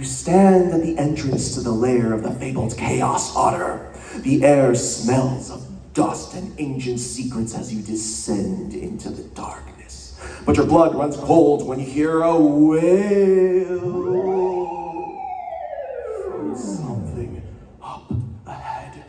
You stand at the entrance to the lair of the fabled Chaos Otter. The air smells of dust and ancient secrets as you descend into the darkness. But your blood runs cold when you hear a wail from something up ahead.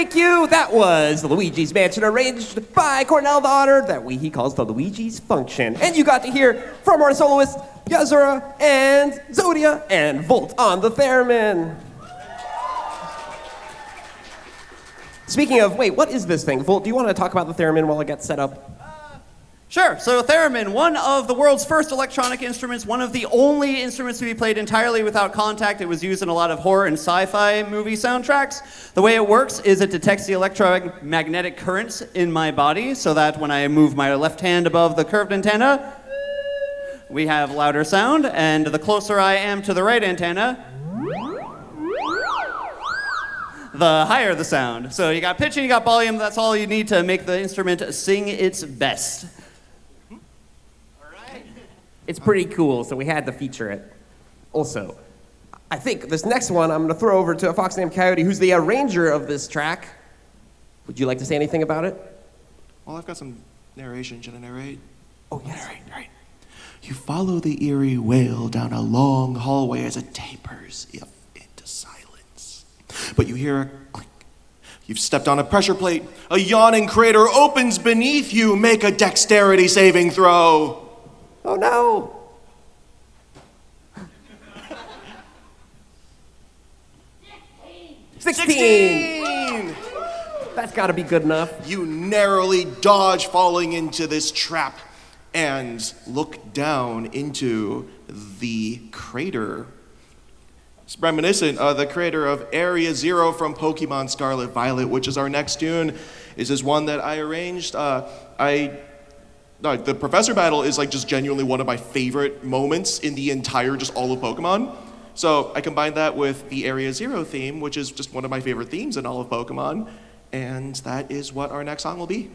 Thank you. That was Luigi's Mansion, arranged by Cornell the Otter, that he calls the Luigi's Funk-tion. And you got to hear from our soloists, Yazura and Zodia and Volt on the theremin. Speaking of, wait, what is this thing? Volt, do you want to talk about the theremin while it gets set up? Sure. So theremin, one of the world's first electronic instruments, one of the only instruments to be played entirely without contact. It was used in a lot of horror and sci-fi movie soundtracks. The way it works is it detects the electromagnetic currents in my body so that when I move my left hand above the curved antenna, we have louder sound, and the closer I am to the right antenna, the higher the sound. So you got pitch and you got volume. That's all you need to make the instrument sing its best. It's pretty cool, so we had to feature it. Also, I think this next one I'm going to throw over to a fox named Coyote, who's the arranger of this track. Would you like to say anything about it? Well, I've got some narration. Should I narrate? Oh, yes. Narrate. You follow the eerie wail down a long hallway as it tapers into silence. But you hear a click. You've stepped on a pressure plate. A yawning crater opens beneath you. Make a dexterity saving throw. Oh, no. 16. That's got to be good enough. You narrowly dodge falling into this trap and look down into the crater. It's reminiscent of the crater of Area Zero from Pokémon Scarlet Violet, which is our next tune. This is one that I arranged. The professor battle is like just genuinely one of my favorite moments in the entire, just all of Pokemon. So I combined that with the Area Zero theme, which is just one of my favorite themes in all of Pokemon. And that is what our next song will be.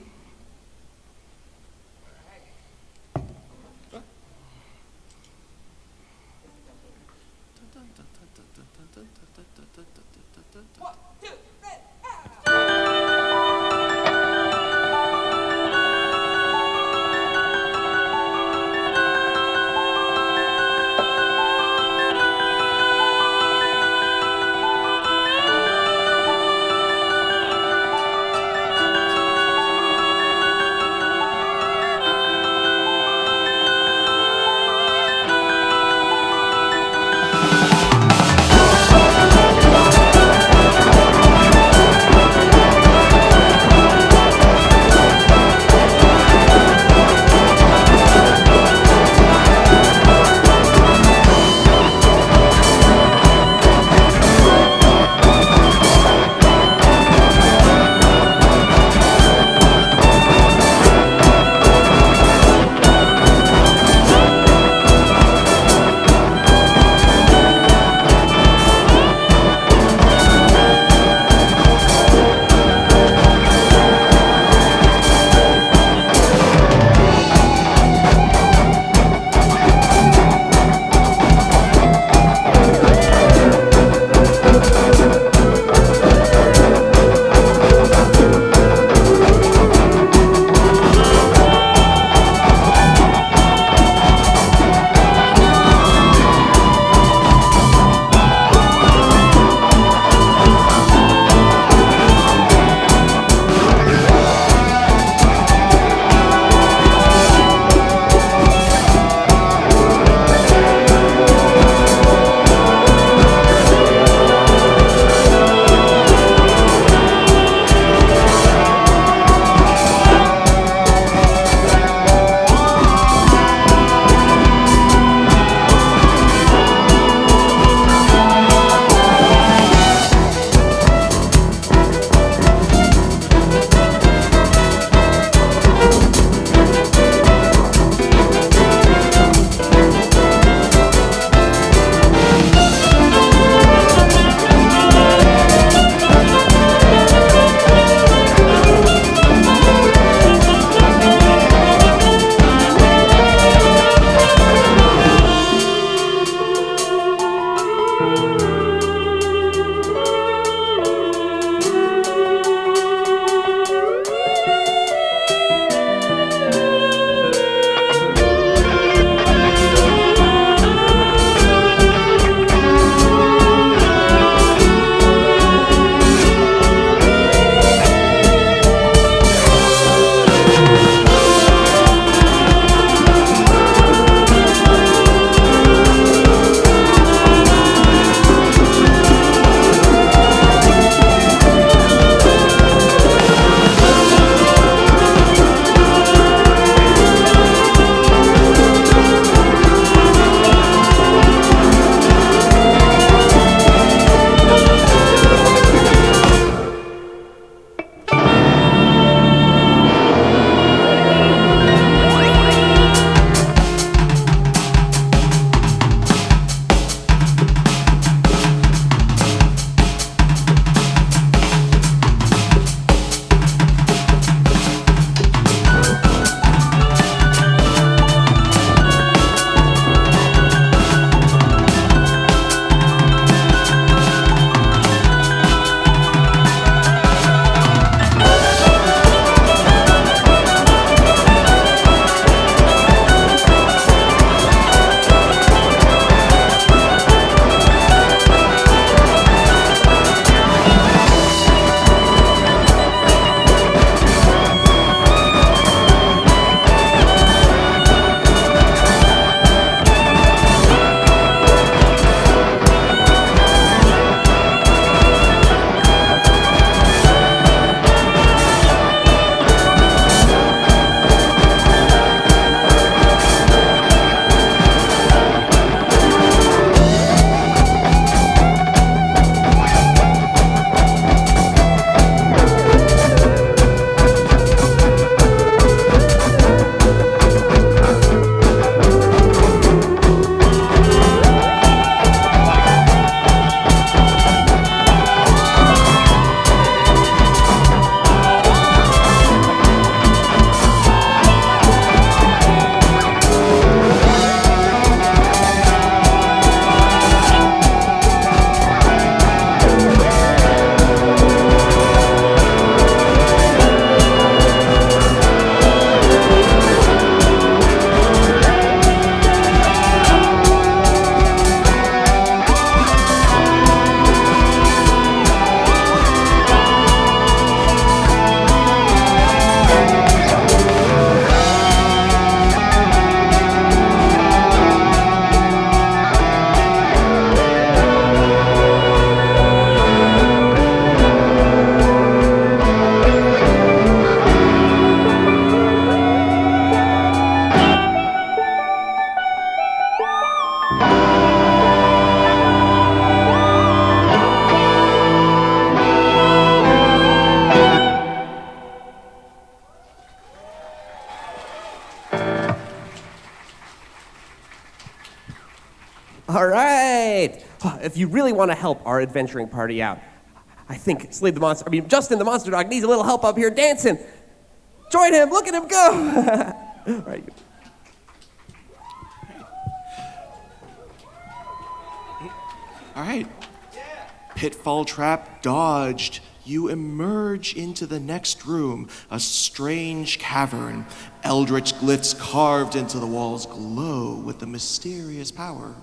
right. If you really want to help our adventuring party out, I think Justin the monster dog needs a little help up here dancing. Join him. Look at him go. All right. All right. Pitfall trap dodged. You emerge into the next room, a strange cavern. Eldritch glyphs carved into the walls glow with a mysterious power.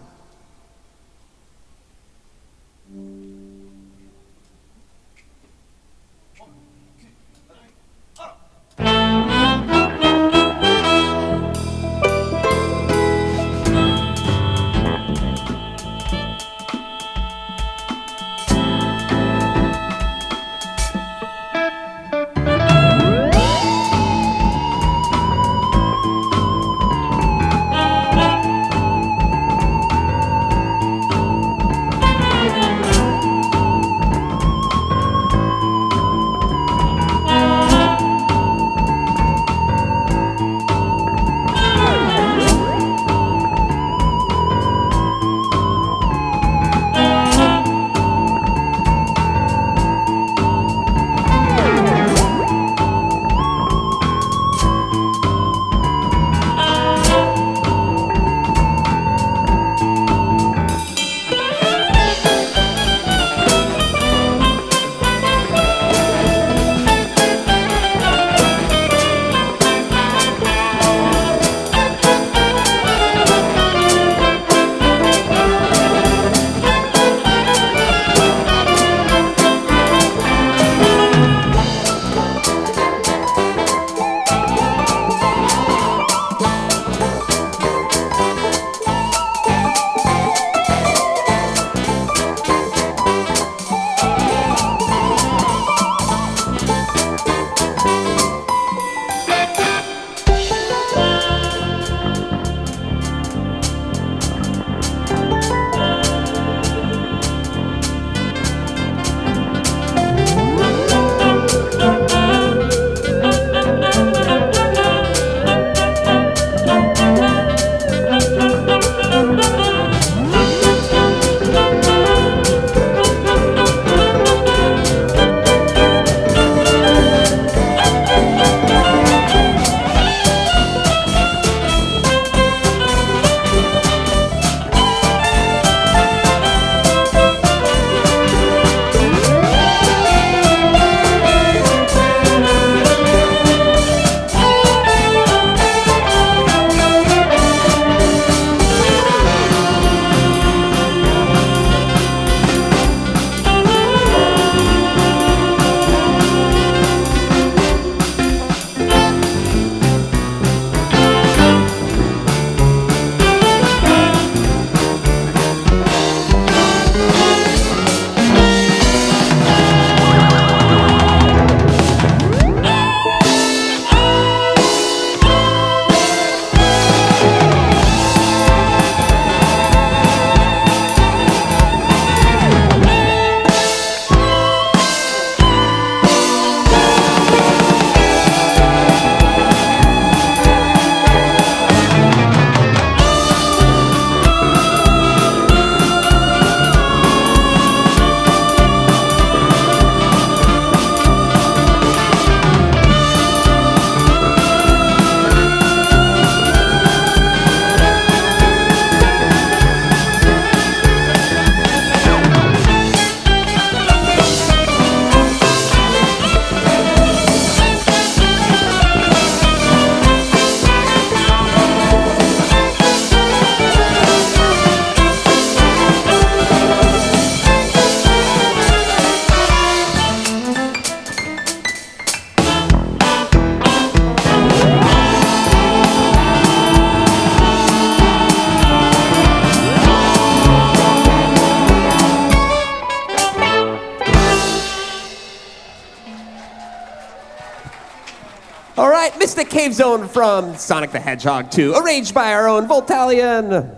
All right, Mystic Cave Zone from Sonic the Hedgehog 2, arranged by our own Voltalion.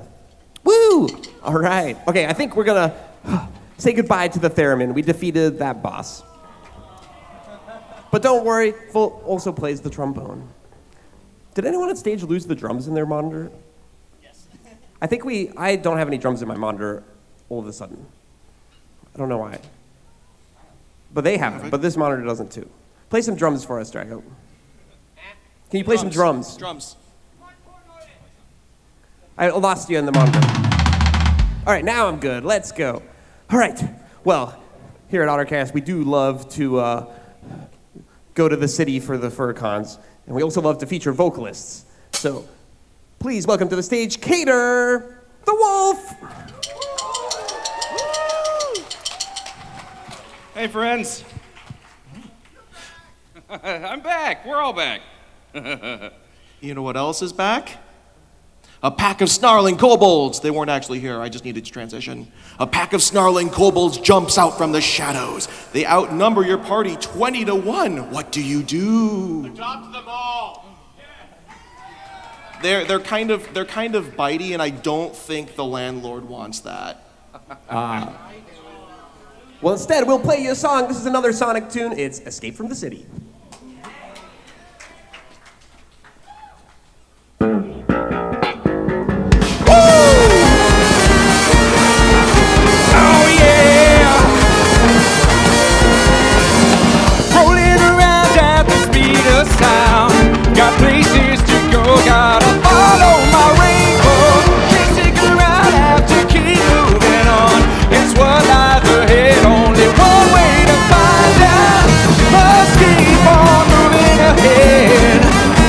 Woo! All right. Okay, I think we're gonna say goodbye to the theremin. We defeated that boss. But don't worry, Volt also plays the trombone. Did anyone on stage lose the drums in their monitor? Yes. I don't have any drums in my monitor all of a sudden. I don't know why. But they have them, but this monitor doesn't too. Play some drums for us, Drago. Can you play some drums? Drums. I lost you in the monitor. All right, now I'm good. Let's go. All right. Well, here at Ottercast, we do love to go to the city for the fur cons, and we also love to feature vocalists. So please welcome to the stage Kader, the wolf. Hey, friends. I'm back. We're all back. You know what else is back? A pack of snarling kobolds. They weren't actually here. I just needed to transition. A pack of snarling kobolds jumps out from the shadows. They outnumber your party 20 to 1. What do you do? Adopt them all. They're kind of bitey, and I don't think the landlord wants that. Well, instead, we'll play you a song. This is another Sonic tune. It's Escape from the City. Got places to go, gotta follow my rainbow. Can't stick around, have to keep moving on. It's what lies ahead, only one way to find out. Must keep on moving ahead.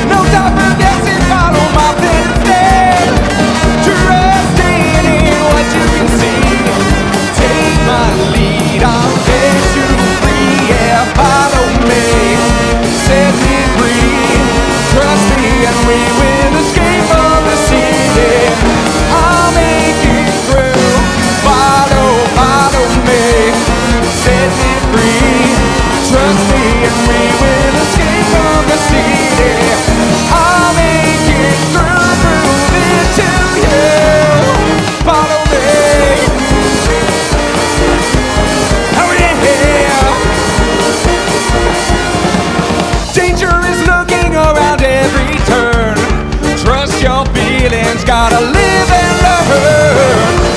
No time for guessing, follow my plan instead. Trusting in what you can see. Take my lead, I'll set you free. Yeah, follow me, set me free. Trust me and we will escape from the city. I'll make it through. Follow me, set me free. Trust me and we will escape from the city. I'll make it through, prove it to you. Follow me. Oh yeah. Danger is looking around every turn. Trust your feelings, gotta live and learn.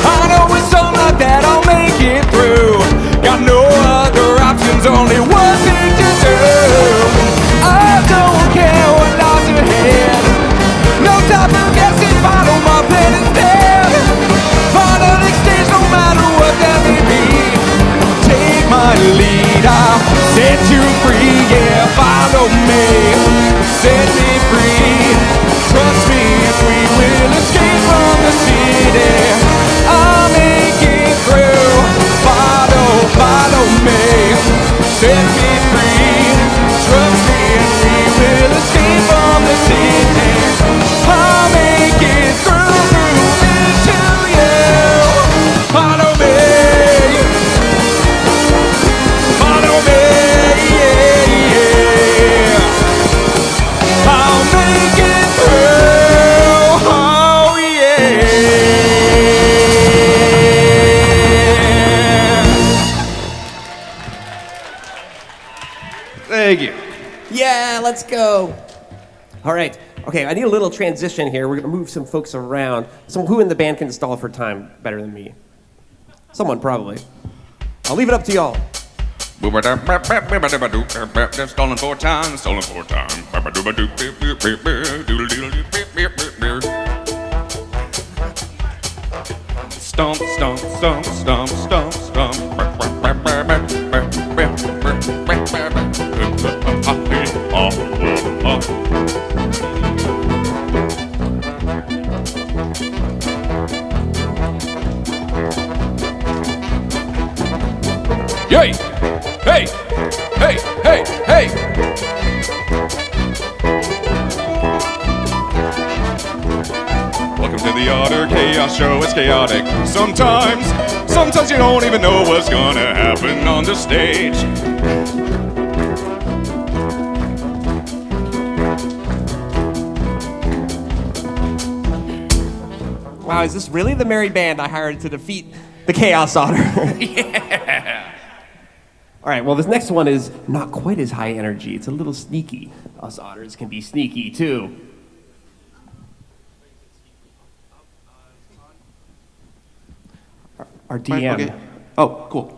I know with some like that I'll make it through. Got no other options, only one thing to do. I don't care what lies ahead. No time for guessing, follow my plan instead. Find the next stage no matter what that may be. Take my lead, I'll set you free. Yeah, follow me, set me free. Trust me and we will escape from the city. I'll make it through. Follow me, set me free. Trust me and we will escape from the city. I'll make it through, prove it to you. Follow me. Follow me, yeah, yeah. I'll make it through, oh yeah. Thank you. Yeah, let's go. All right. Okay, I need a little transition here. We're going to move some folks around. Who in the band can stall for time better than me? Someone, probably. I'll leave it up to y'all. Stolen 4 times, stolen 4 times. Stomp, stomp, stomp, stomp, stomp, stomp. Yay! Hey! Hey! Hey! Hey! Welcome to the Otter Chaos Show. It's chaotic. Sometimes you don't even know what's gonna happen on the stage. Wow, is this really the merry band I hired to defeat the Chaos Otter? Yeah! All right, well, this next one is not quite as high energy. It's a little sneaky. Us otters can be sneaky, too. Our DM. Okay. Oh, cool.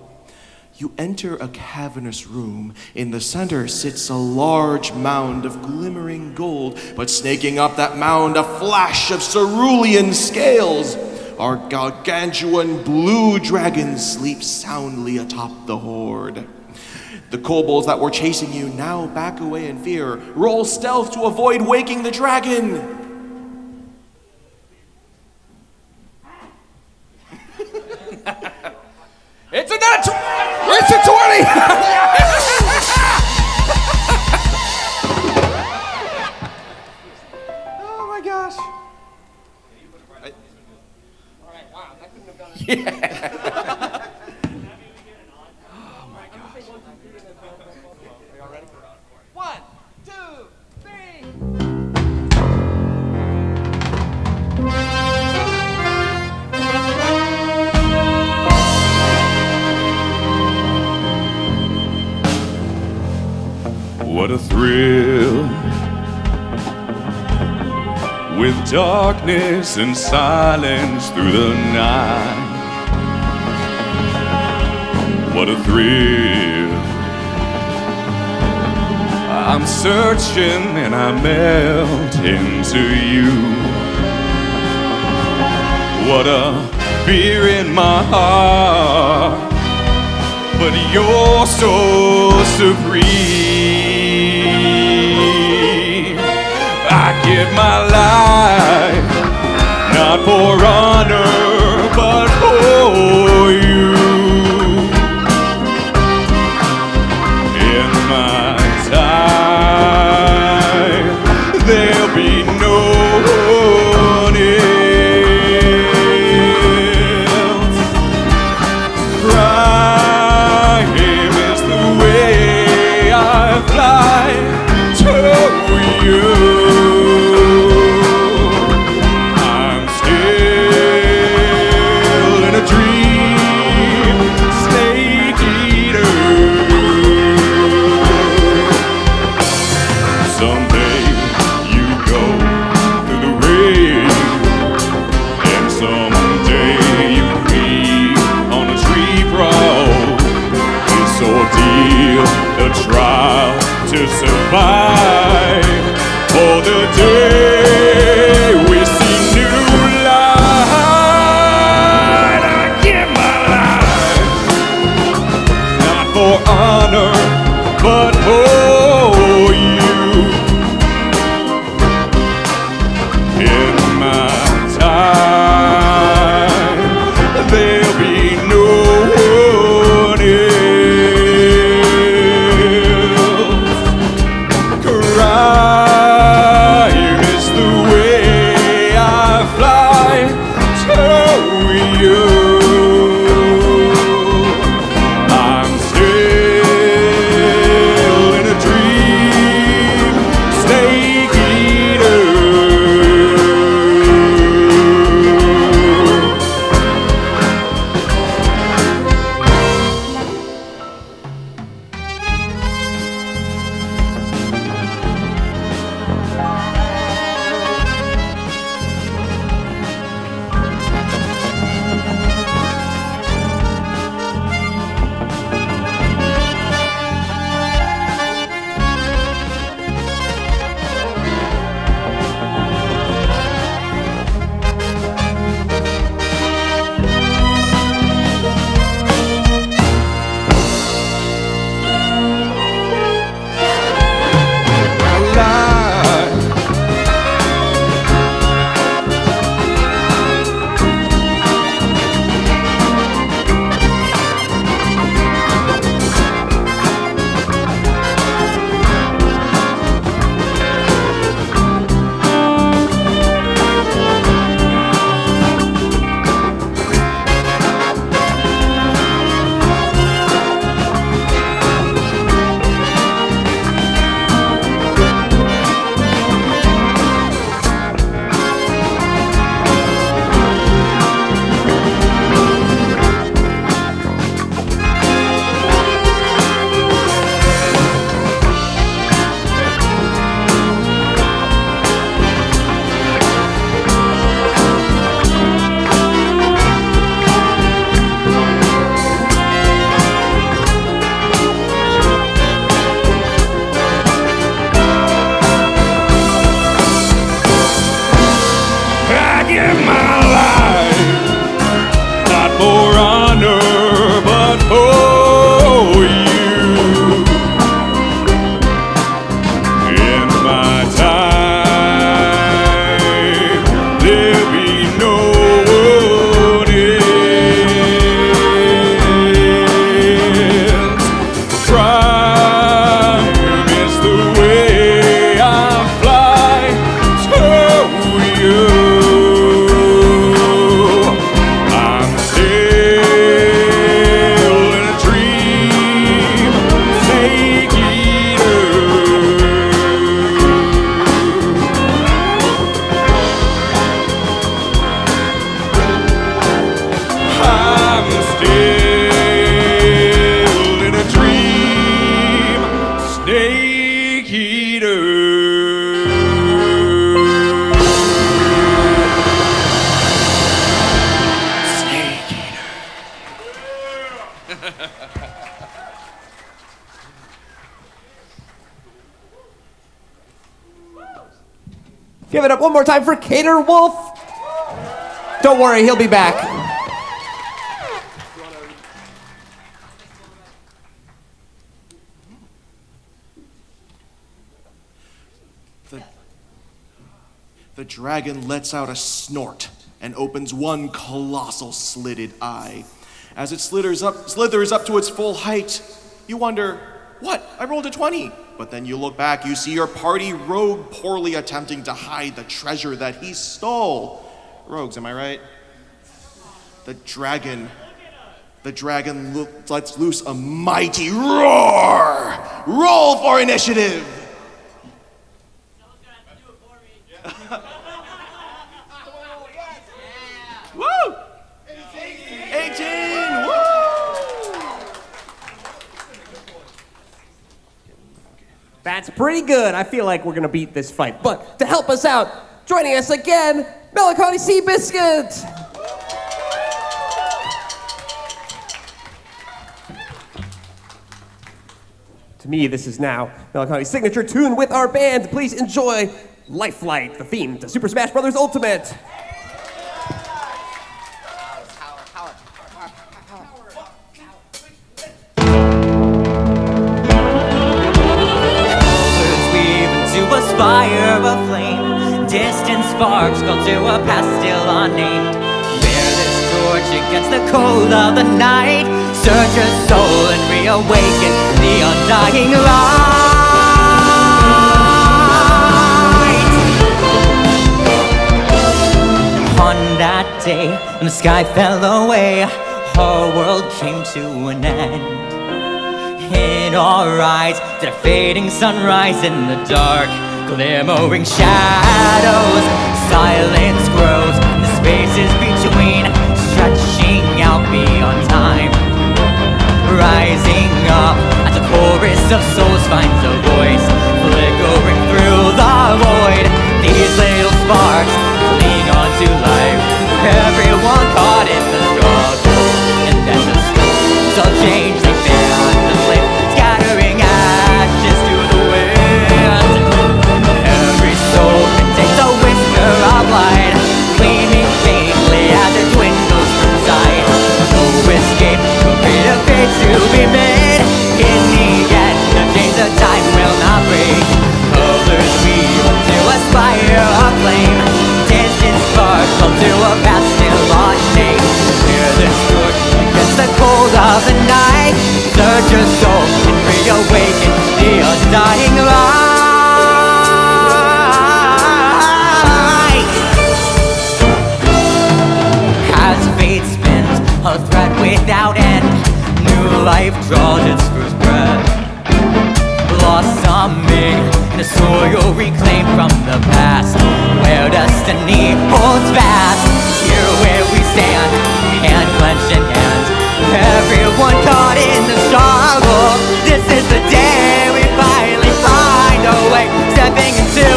You enter a cavernous room. In the center sits a large mound of glimmering gold, but snaking up that mound, a flash of cerulean scales. Our gargantuan blue dragon sleeps soundly atop the horde. The kobolds that were chasing you now back away in fear. Roll stealth to avoid waking the dragon. It's a 20! Oh my gosh. One, two, three. What a thrill, with darkness and silence through the night. What a thrill, I'm searching and I melt into you. What a fear in my heart, but you're so supreme. I give my life, not for honor, but for you. In my time, there'll be no one else. Crime is the way I fly to you. for honor, but for you. In my time, there'll be no one else. Crime is the way I fly to you. I'm still in a dream, snake eater. I'm still in a dream, snake eater. Snake eater. Give it up one more time for Kader Wolf. Don't worry, he'll be back. The dragon lets out a snort and opens one colossal slitted eye. As it slithers up to its full height, you wonder, what? I rolled a 20. But then you look back, you see your party rogue poorly attempting to hide the treasure that he stole. Rogues, am I right? The dragon lets loose a mighty roar. Roll for initiative. Woo! 18! Woo! That's pretty good. I feel like we're gonna beat this fight. But to help us out, joining us again, MelancholySeabiscuit. To me, this is now Melancholy's signature tune with our band. Please enjoy Lifelight, the theme to Super Smash Bros. Ultimate. Fire of flame, distant sparks call to a past still unnamed. Bear this torch against the cold of the night. Search your soul and reawaken the undying light. On that day, when the sky fell away, our world came to an end. In our eyes, did a fading sunrise in the dark. Glimmering shadows, silence grows in the spaces between, stretching out beyond time. Rising up as a chorus of souls finds a voice, flickering through the void. These little sparks cling on to life, everyone caught in the struggle. And then the storms of change, they fan the flame, scattering ashes to the wind. Contains a whisper of light, gleaming faintly as it dwindles from sight. No escape, no greater fate to be made. In the end, the chains of time will not break. Colors weave into a spire of flame. Distant sparks come to a path still unnamed. Hear this torch against the cold of the night. Search your soul and reawaken the undying light. A thread without end, new life draws its first breath. Blossoming in the soil reclaimed from the past, where destiny holds fast. Here where we stand, hand clenched in hand, everyone caught in the struggle. This is the day we finally find our way, stepping into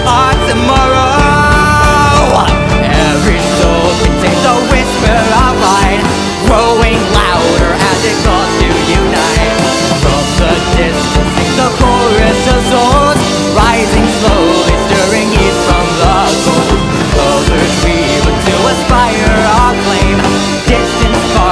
our tomorrow. Every soul contains a whisper of light, growing louder as it calls to unite. From the distance sings the chorus of souls, rising slowly, stirring heat from the cold. Colors weave into a spire of flame, distant sparks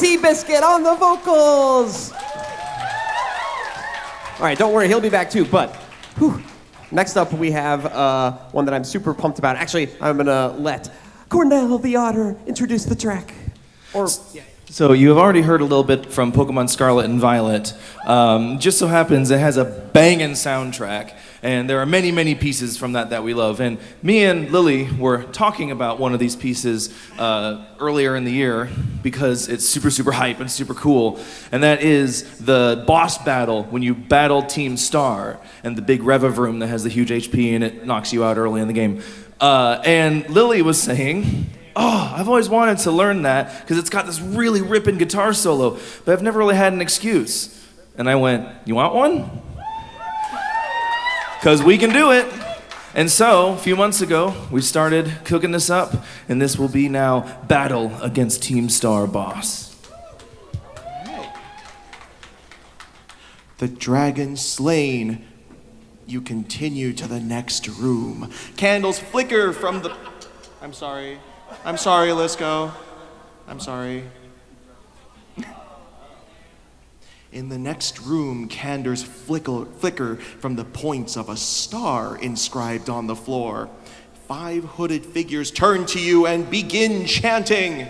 MelancholySeabiscuit on the vocals. All right, don't worry, he'll be back too, but next up we have one that I'm super pumped about. Actually, I'm gonna let Cornell the Otter introduce the track. So you have already heard a little bit from Pokemon Scarlet and Violet. Just so happens it has a banging soundtrack, and there are many, many pieces from that we love. And me and Lily were talking about one of these pieces earlier in the year because it's super, super hype and super cool. And that is the boss battle when you battle Team Star and the big Revavroom that has the huge HP and it knocks you out early in the game. And Lily was saying, oh, I've always wanted to learn that because it's got this really ripping guitar solo, but I've never really had an excuse. And I went, you want one? Because we can do it. And so, a few months ago, we started cooking this up, and this will be now Battle Against Team Star Boss. The dragon slain, you continue to the next room. Candles flicker from the... I'm sorry, Lisco. I'm sorry. In the next room, candles flicker from the points of a star inscribed on the floor. 5 hooded figures turn to you and begin chanting.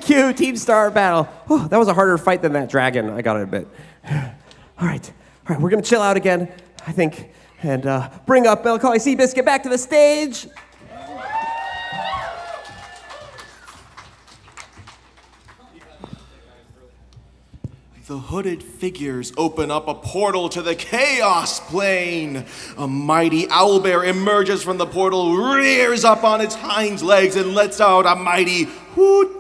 Thank you, Team Star Battle. Whew, that was a harder fight than that dragon, I gotta admit. All right, we're gonna chill out again, I think, and bring up MelancholySeabiscuit back to the stage. The hooded figures open up a portal to the Chaos Plane. A mighty owlbear emerges from the portal, rears up on its hind legs, and lets out a mighty hoot.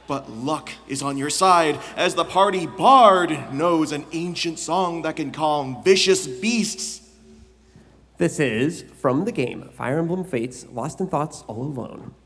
But luck is on your side, as the party bard knows an ancient song that can calm vicious beasts. This is from the game Fire Emblem Fates, Lost in Thoughts All Alone.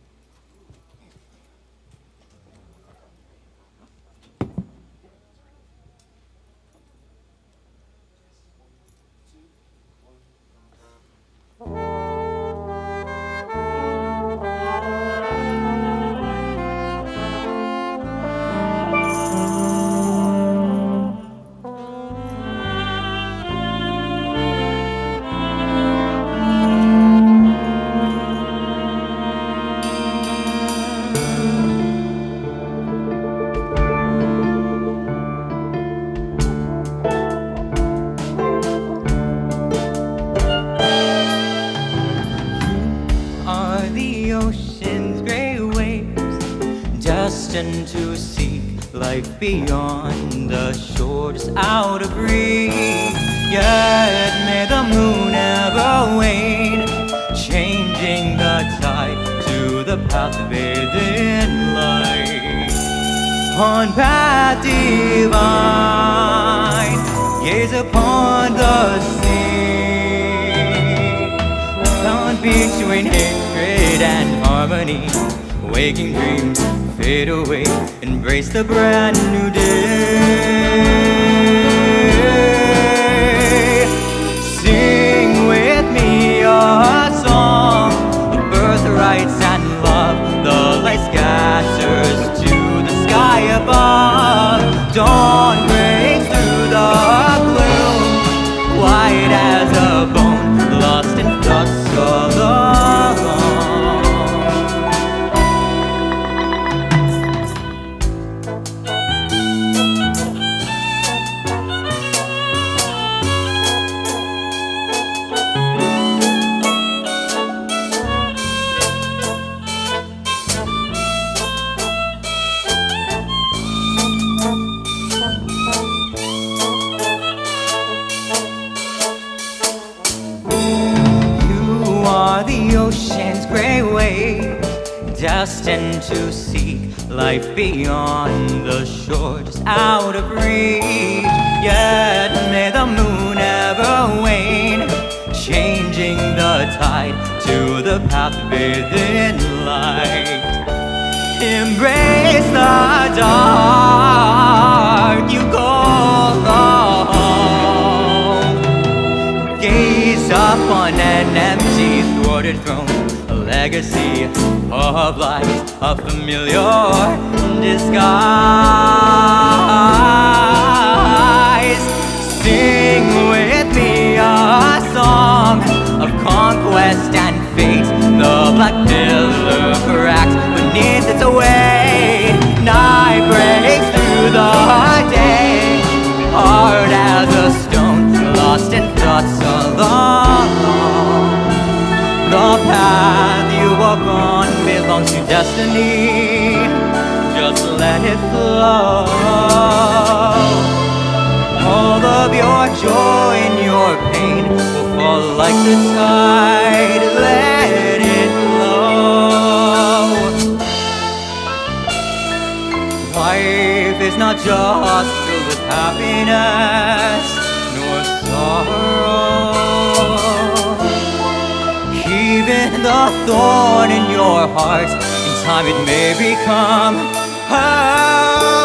To seek life beyond the shores out of reach. Yet may the moon ever wane, changing the tide to the path bathed in light. On path divine, gaze upon the sea, found between hatred and harmony. Waking dreams fade away, embrace the brand new day. Sing with me a song of birthrights and love. The light scatters to the sky above. Dawn breaks through the gloom, white as a bone, lost in thoughts alone. Destined to seek life beyond the shore, just out of reach. Yet may the moon ever wane, changing the tide to the path bathed in light. Embrace the dark, you call home. Gaze up on an empty, thwarted throne, a legacy of light, a familiar disguise. Sing with me a song of conquest and fate. The black pillar cracks beneath its weight. Night breaks through the day, hard as a stone, lost in thoughts alone. The path you walk on belongs to destiny. Just let it flow. All of your joy and your pain will fall like the tide. Let it flow. Life is not just filled with happiness nor sorrow. Even the thorn in your heart, in time it may become a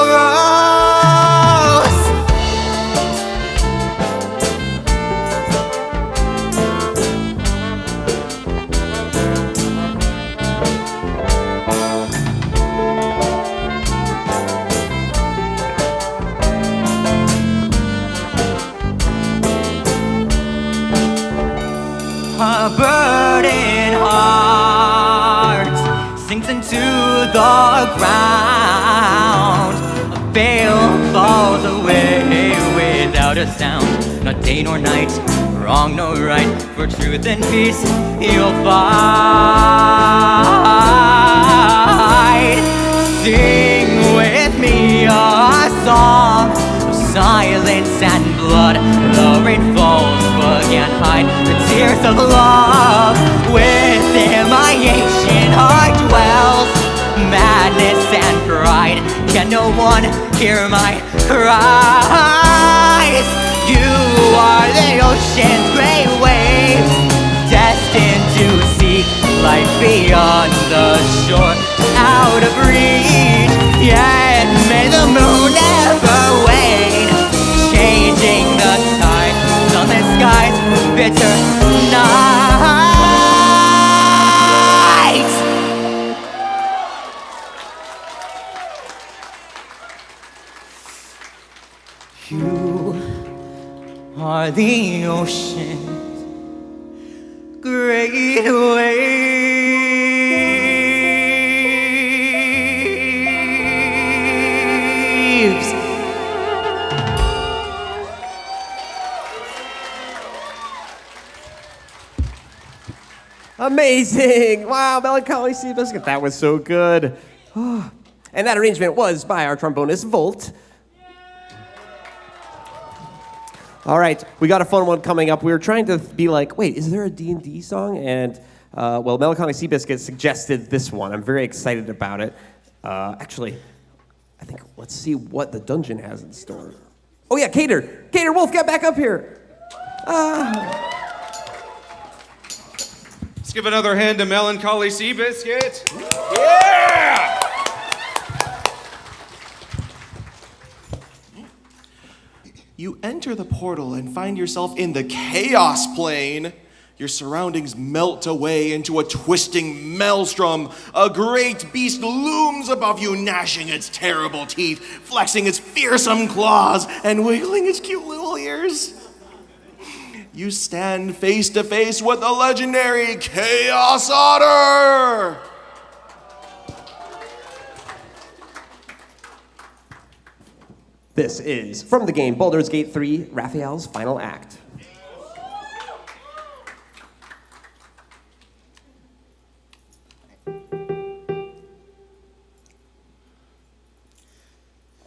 rose. A burden heart sinks into the ground. A veil falls away without a sound. Not day nor night, wrong nor right, for truth and peace you'll find. Sing with me a song of silence and blood. The rain falls but can't hide the tears of love. Within my ancient heart dwells madness and pride. Can no one hear my cries? You are the ocean's great waves, destined to seek life beyond the shore, out of reach. Yet may the moon never wane, changing the tides on the sky's bitter nights. You are the ocean's great waves. Amazing! Wow, MelancholySeabiscuit, that was so good. And that arrangement was by our trombonist, Volt. All right, we got a fun one coming up. We were trying to be like, wait, is there a D&D song? And, well, MelancholySeabiscuit suggested this one. I'm very excited about it. Actually, I think, let's see what the dungeon has in store. Oh, yeah, Kader. Kader Wolf, get back up here. Let's give another hand to MelancholySeabiscuit. Yeah! You enter the portal and find yourself in the chaos plane. Your surroundings melt away into a twisting maelstrom. A great beast looms above you, gnashing its terrible teeth, flexing its fearsome claws, and wiggling its cute little ears. You stand face to face with the legendary Chaos Otter! This is from the game Baldur's Gate 3, Raphael's final act.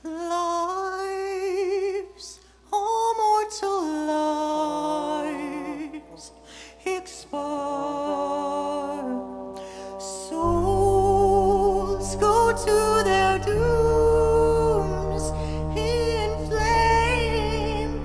Lives, oh mortal lives, expire. Souls go to their dooms in flame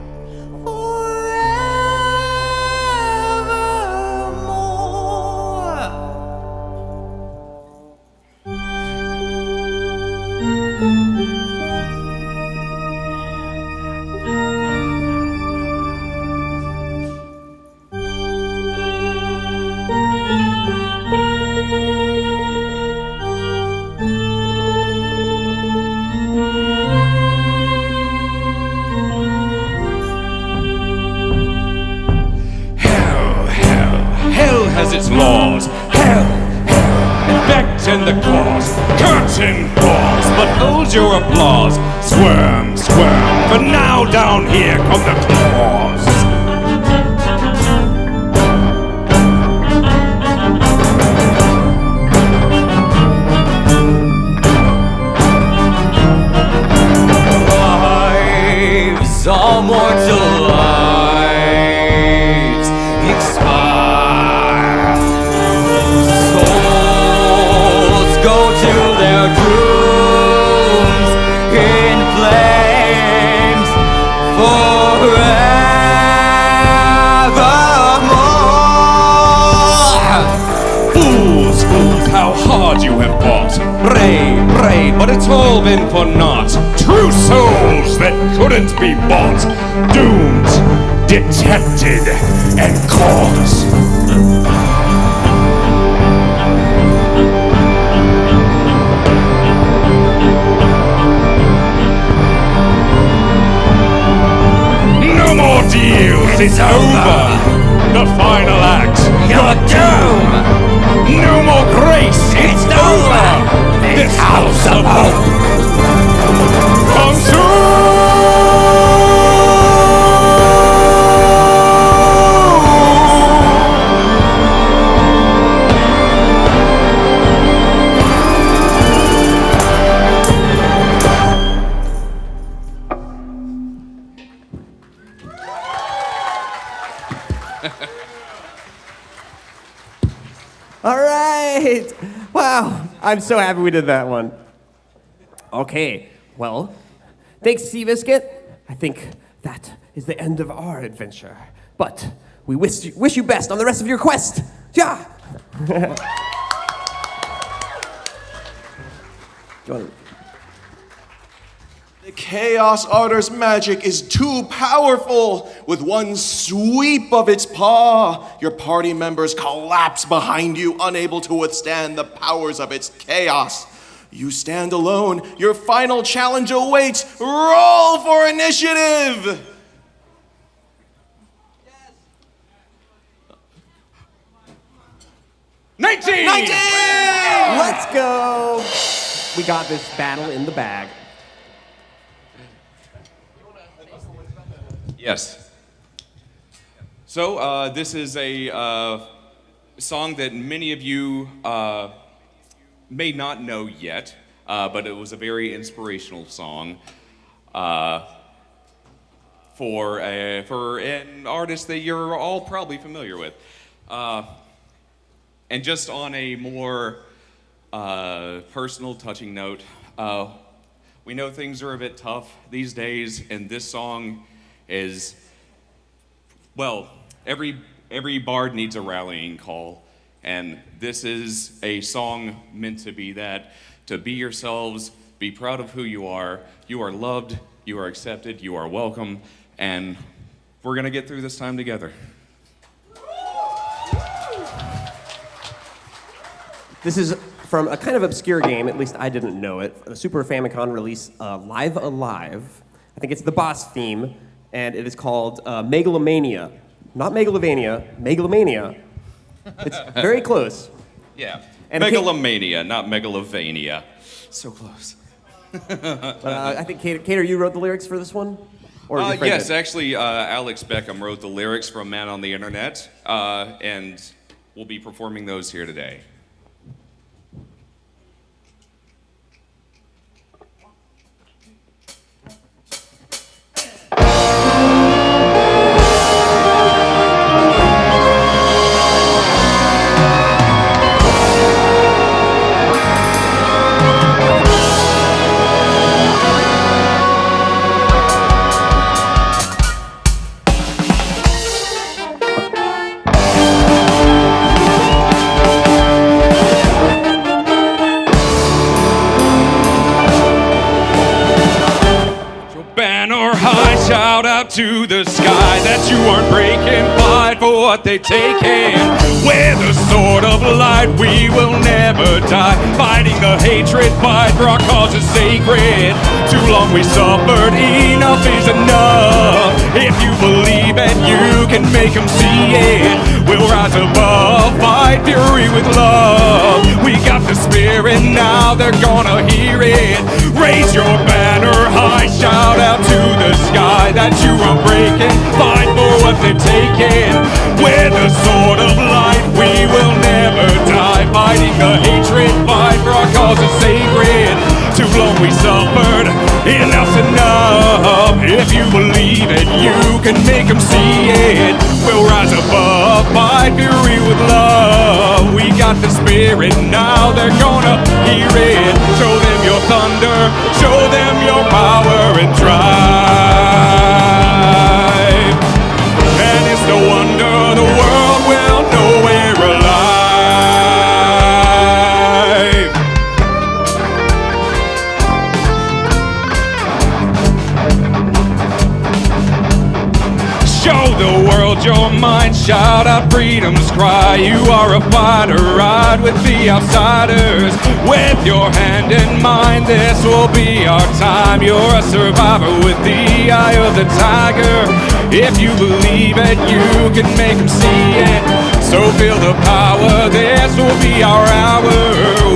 has its laws. Hell, effect and the cause. Curtain balls, but hold your applause. Squirm, squirm, for now down here come the claws. Lives, all mortal lives expire. Souls go to their dooms in flames forevermore. Fools, fools, how hard you have fought. Brave, brave, but it's all been for naught. True souls that couldn't be bought. Doomed, detected, and caught. No more deals, it's over. The final act, Your doom! no more grace, It's over! This house All right. Wow. I'm so happy we did that one. Okay. Well, thanks, Seabiscuit. I think that is the end of our adventure. But we wish you best on the rest of your quest. Yeah. The Chaos Otter's magic is too powerful. With one sweep of its paw, your party members collapse behind you, unable to withstand the powers of its chaos. You stand alone. Your final challenge awaits. Roll for initiative! 19! 19! Let's go. We got this battle in the bag. Yes. So, this is a song that many of you may not know yet, but it was a very inspirational song for an artist that you're all probably familiar with. And just on a more personal, touching note, we know things are a bit tough these days, and this song is, well, every bard needs a rallying call, and this is a song meant to be that, to be yourselves, be proud of who you are loved, you are accepted, you are welcome, and we're gonna get through this time together. This is from a kind of obscure game, at least I didn't know it, a Super Famicom release, Live Alive. I think it's the boss theme, and it is called Megalomania. Not Megalovania, Megalomania. It's very close. Yeah, And Megalomania, not Megalovania. So close. I think, Kader, you wrote the lyrics for this one? Or your friend Yes, did? actually, Alex Beckham wrote the lyrics from Man on the Internet, and we'll be performing those here today. Shout out to the sky that you aren't breaking, fight for what they've taken. With a sword of light we will never die, fighting the hatred, fight for our cause is sacred. Too long we suffered, enough is enough. If you believe it, you can make them see it. We'll rise above, fight fury with love. We got the spirit, now they're gonna hear it. Raise your banner high, shout out to the sky that you are breaking, fight for what they've taken. With a sword of light we will never die, fighting the hatred, fight for our cause is sacred. Too long we suffered, enough's enough. If you believe it, you can make them see it. We'll rise above, fight fury with love. We got the spirit, now they're gonna hear it. Show them your thunder, show them your power and drive. And it's no wonder the world will know we're alive. Show the world your mind, shout out freedom's cry. You are a fighter, ride with the outsiders. With your hand in mine, this will be our time. You're a survivor with the eye of the tiger. If you believe it, you can make them see it. So feel the power, this will be our hour.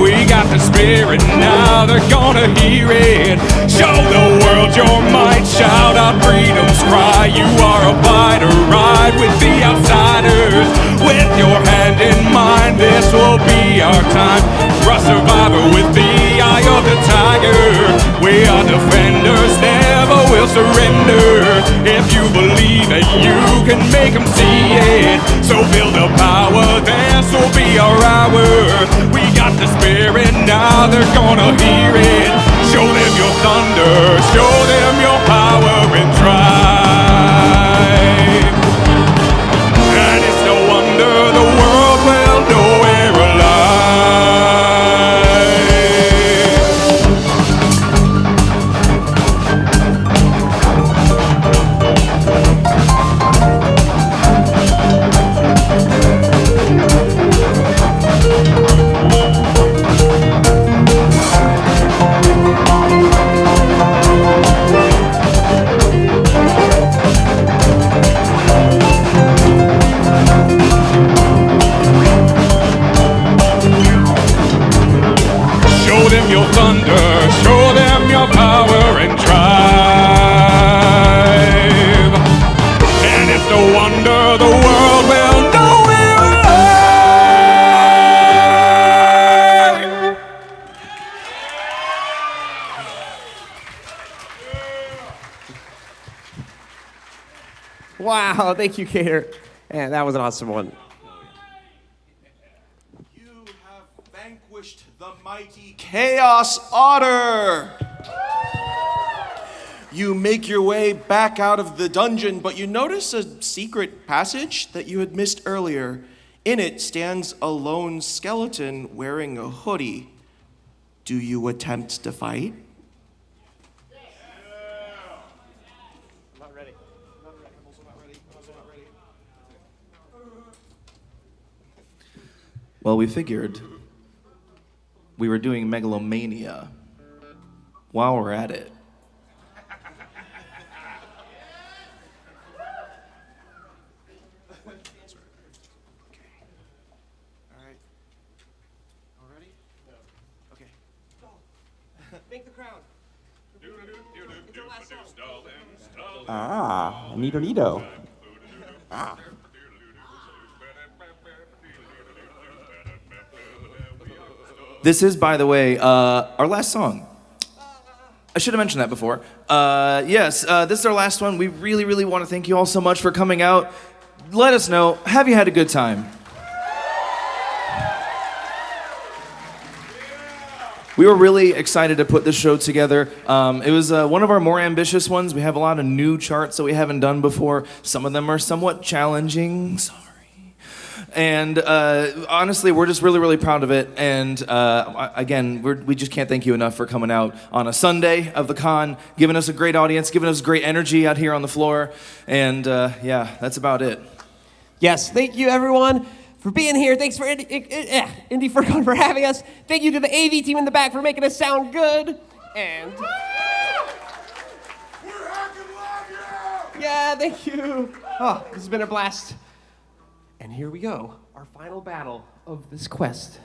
We got the spirit, now they're gonna hear it. Show the world your might, shout out freedom's cry. You are a fighter, ride with the outsiders. With your hand in mine, this will be our time. We're a survivor with the eye of the tiger. We are defenders, never will surrender. If you believe it, you can make them see it. So feel the power, this will be our hour. We got the spirit, now they're gonna hear it. Show them your thunder, show them your power and drive. And it's no wonder the world will know we're your thunder, show them your power and drive. And it's no wonder the world will know we're alive. Wow, thank you, Kader. And that was an awesome one. You have vanquished the mighty Chaos Otter. You make your way back out of the dungeon, but you notice a secret passage that you had missed earlier. In it stands a lone skeleton wearing a hoodie. Do you attempt to fight? Well, we figured we were doing Megalomania while we're at it. Make the crown. Ah, neato. Ah. This is, by the way, our last song. I should have mentioned that before. Yes, this is our last one. We really, really want to thank you all so much for coming out. Let us know, have you had a good time? We were really excited to put this show together. It was one of our more ambitious ones. We have a lot of new charts that we haven't done before. Some of them are somewhat challenging. Sorry. And honestly, we're just really, really proud of it. And again, we just can't thank you enough for coming out on a Sunday of the con, giving us a great audience, giving us great energy out here on the floor. And yeah, that's about it. Yes, thank you, everyone, for being here. Thanks for Indy Fur Con for having us. Thank you to the AV team in the back for making us sound good. And yeah, thank you. Oh, this has been a blast. And here we go, our final battle of this quest.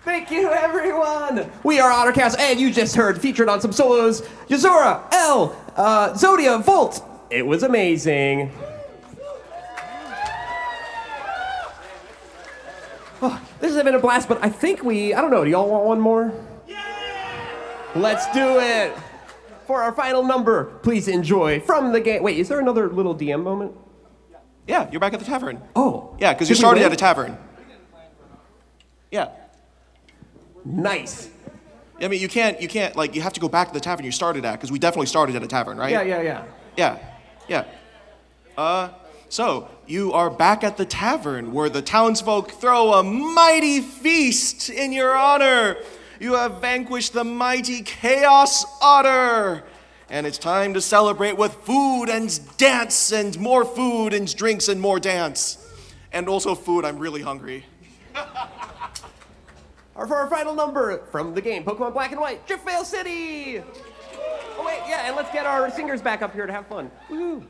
Thank you, everyone. We are Ottercast, and you just heard featured on some solos, Yuzora, L, Zodia, Volt. It was amazing. Oh, this has been a blast, but I think I don't know, do y'all want one more? Let's do it. For our final number, please enjoy from the game. Wait, is there another little DM moment? Yeah, you're back at the tavern. Oh. Yeah, because you started at a tavern. Yeah. Nice. I mean, you can't, like, you have to go back to the tavern you started at, because we definitely started at a tavern, right? Yeah. So, you are back at the tavern, where the townsfolk throw a mighty feast in your honor. You have vanquished the mighty Chaos Otter. And it's time to celebrate with food and dance, and more food and drinks and more dance. And also food, I'm really hungry. For our final number from the game, Pokemon Black and White, Driftveil City! Oh wait, yeah, and let's get our singers back up here to have fun. Woo!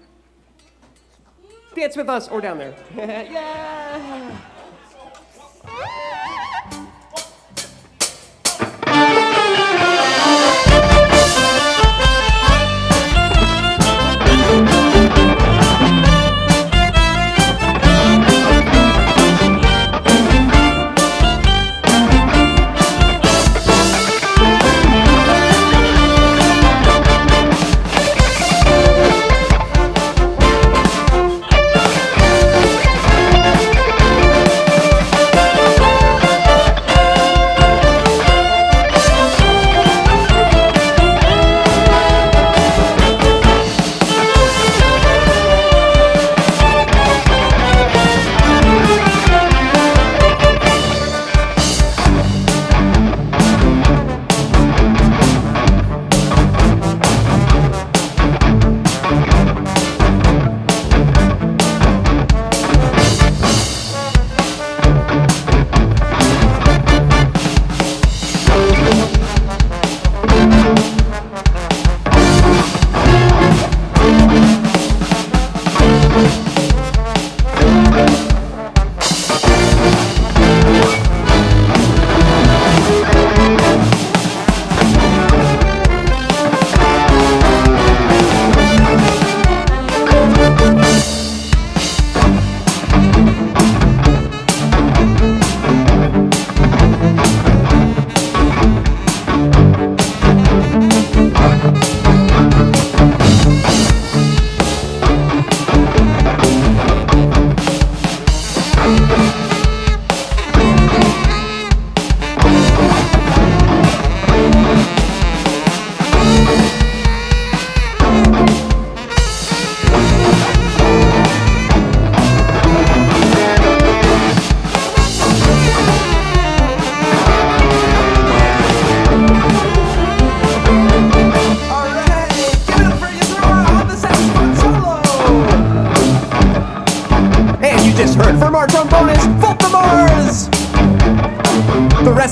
Dance with us, or down there. Yeah!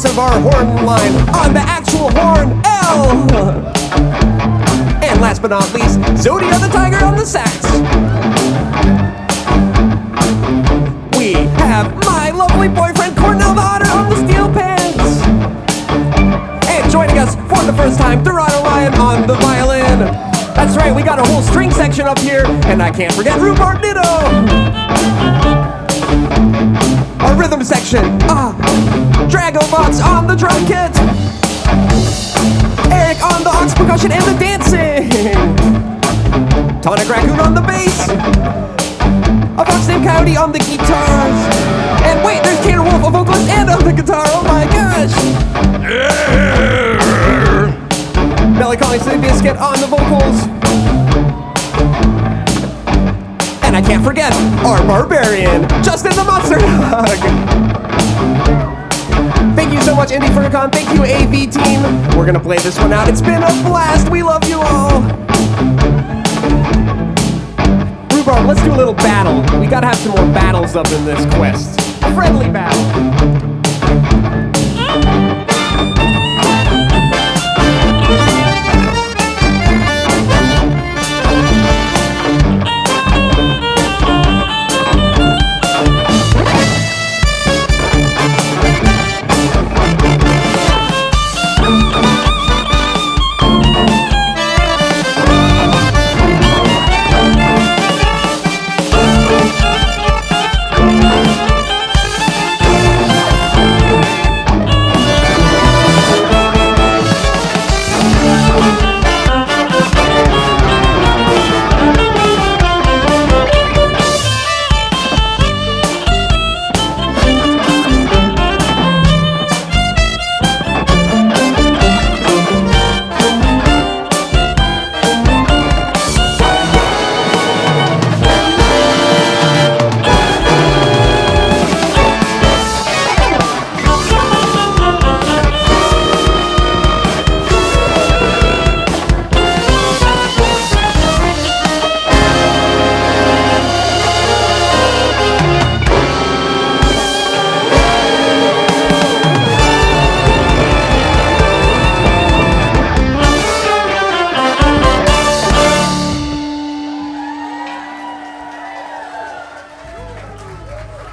Of our horn line on the actual horn, L. And last but not least, Zodia the Tiger on the sax. We have my lovely boyfriend Cornell the Otter on the steel pans. And joining us for the first time, Dorado Lion on the violin. That's right, we got a whole string section up here, and I can't forget Rhubarb Ditto. Our rhythm section, Dragobots on the drum kit, Eric on the aux percussion and the dancing, Tonic Raccoon on the bass, a fox named Coyote on the guitars, and wait, there's Kader Wolf, a vocalist and on the guitar, oh my gosh! MelancholySeabiscuit on the vocals. And I can't forget our barbarian, Justin the Monster Dog. Thank you so much, Indy Fur Con. Thank you, AV team. We're gonna play this one out. It's been a blast. We love you all. Rhubarb, let's do a little battle. We gotta have some more battles up in this quest. A friendly battle.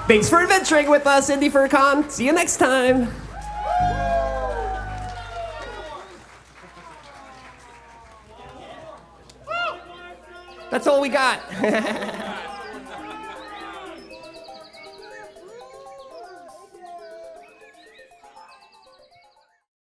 Thanks for adventuring with us, Indy Fur Con. See you next time. That's all we got.